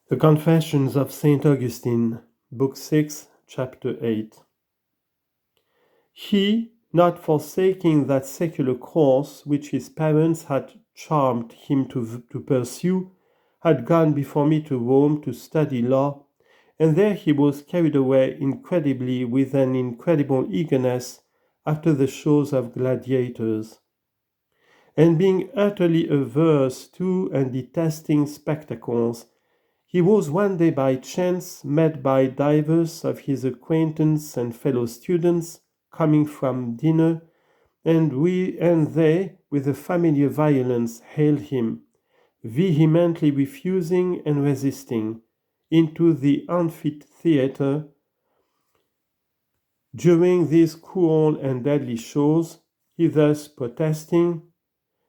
The Confessions of Saint Augustine, Book 6, Chapter 8. He, not forsaking that secular course which his parents had charmed him to pursue, had gone before me to Rome to study law, and there he was carried away incredibly with an incredible eagerness after the shows of gladiators. And being utterly averse to and detesting spectacles, he was one day by chance met by divers of his acquaintance and fellow students coming from dinner, and they, with a familiar violence, hailed him, vehemently refusing and resisting, into the amphitheatre. During these cruel and deadly shows, he thus protesting,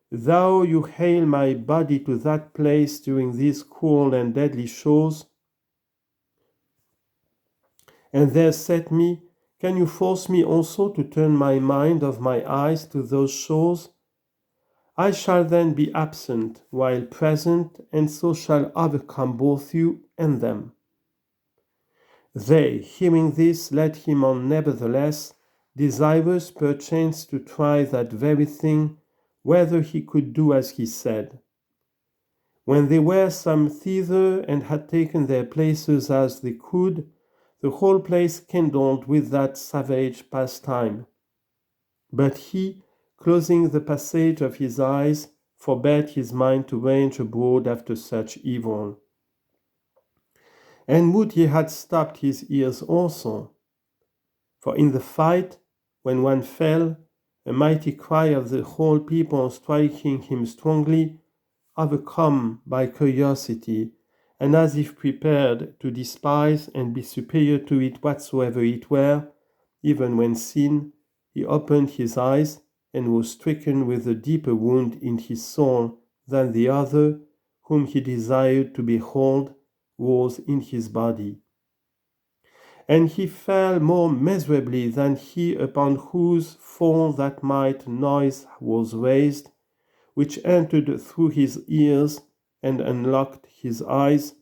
"Thou you hail my body to that place during these cruel and deadly shows, and there set me, can you force me also to turn my mind of my eyes to those shows? I shall then be absent while present, and so shall overcome both you and them." They, hearing this, led him on nevertheless, desirous perchance to try that very thing, whether he could do as he said. When they were some thither and had taken their places as they could, the whole place kindled with that savage pastime. But he, closing the passage of his eyes, forbade his mind to range abroad after such evil. And would he had stopped his ears also, for in the fight, when one fell, a mighty cry of the whole people striking him strongly, overcome by curiosity, and as if prepared to despise and be superior to it whatsoever it were, even when seen, he opened his eyes and was stricken with a deeper wound in his soul than the other, whom he desired to behold, was in his body. And he fell more miserably than he upon whose fall that mighty noise was raised, which entered through his ears and unlocked his eyes,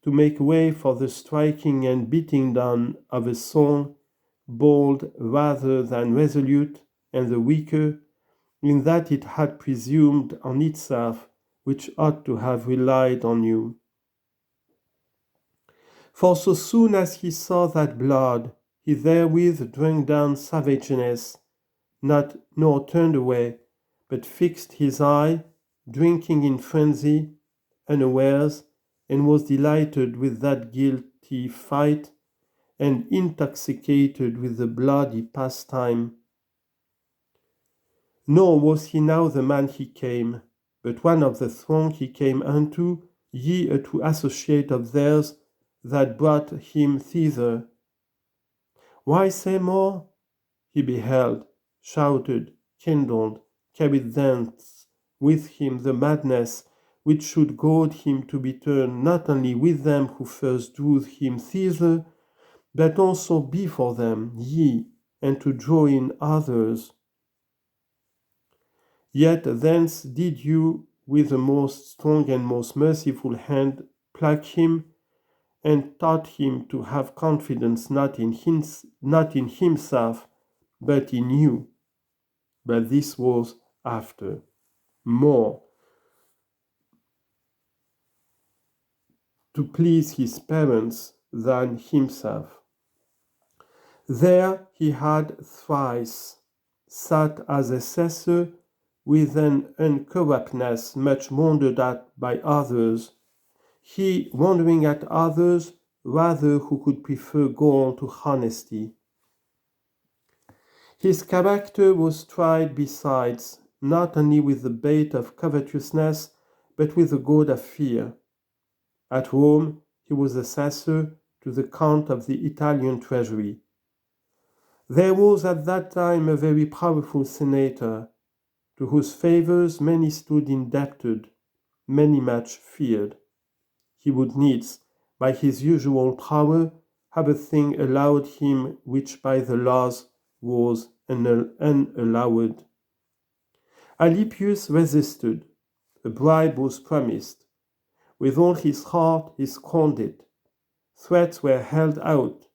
to make way for the striking and beating down of a soul, bold rather than resolute, and the weaker, in that it had presumed on itself, which ought to have relied on you. For so soon as he saw that blood, he therewith drank down savageness, nor turned away, but fixed his eye, drinking in frenzy, unawares, and was delighted with that guilty fight, and intoxicated with the bloody pastime. Nor was he now the man he came, but one of the throng he came unto, ye a true associate of theirs, that brought him thither. Why say more? He beheld, shouted, kindled, carried thence with him the madness which should goad him to be turned not only with them who first drew him thither, but also before them, ye, and to draw in others. Yet thence did you with the most strong and most merciful hand pluck him, and taught him to have confidence not in himself, but in you. But this was after, more to please his parents than himself. There he had thrice sat as assessor with an uncorruptness much wondered at by others, he wondering at others rather who could prefer gold to honesty. His character was tried besides, not only with the bait of covetousness, but with the goad of fear. At Rome he was assessor to the Count of the Italian treasury. There was at that time a very powerful senator, to whose favours many stood indebted, many much feared. He would needs, by his usual power, have a thing allowed him which by the laws was unallowed. Alypius resisted. A bribe was promised, With all his heart he scorned it. Threats were held out.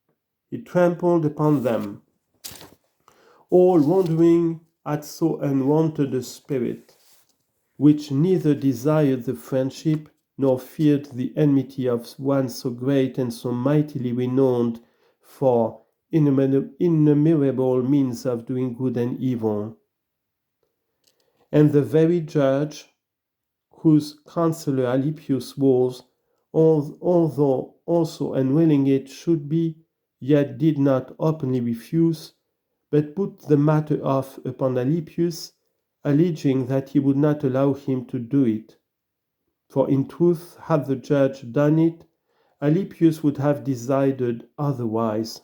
He trampled upon them, all wondering at so unwonted a spirit, which neither desired the friendship nor feared the enmity of one so great and so mightily renowned for innumerable means of doing good and evil. And the very judge, whose counselor Alypius was, although also unwilling it should be, yet did not openly refuse, but put the matter off upon Alypius, alleging that he would not allow him to do it. For in truth, had the judge done it, Alypius would have decided otherwise.